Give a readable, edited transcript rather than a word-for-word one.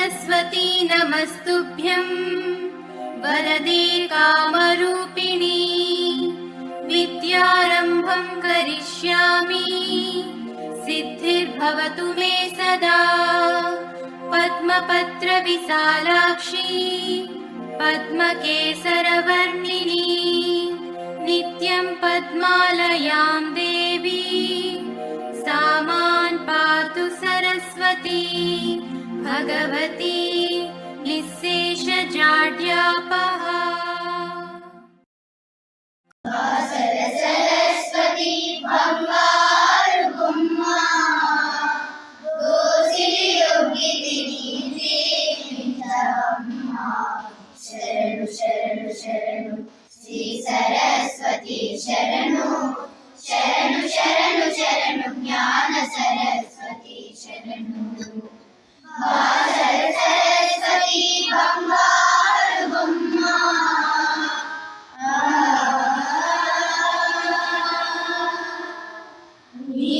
सरस्वती नमस्तुभ्यं वरदे कामरूपिणी विद्यारम्भं करिष्यामि सिद्धिर्भवतु मे सदा पद्मपत्रविशालाक्षी पद्मकेसरवर्णिनी नित्यं पद्मालयां देवी सा मां पातु सरस्वती भगवती निःशेषजाड्यापहा। सरस्वती ಬಂಗಾರು ಬೊಮ್ಮ ದೋಸಿಲಿಯೊಗ್ಗಿದ್ದೀನಿ ನಿಂತಮ್ಮ ಶರಣು ಶರಣು ಶರಣು ಶ್ರೀ ಸರಸ್ವತಿ ಶರಣು ಶರಣು ಶರಣು ಶರಣು ಜ್ಞಾನ ಸರಸ್ವತಿ ಶರಣು ಸರಸ್ವತಿ ಬಂಗಾರು ಬೊಮ್ಮ ನೀ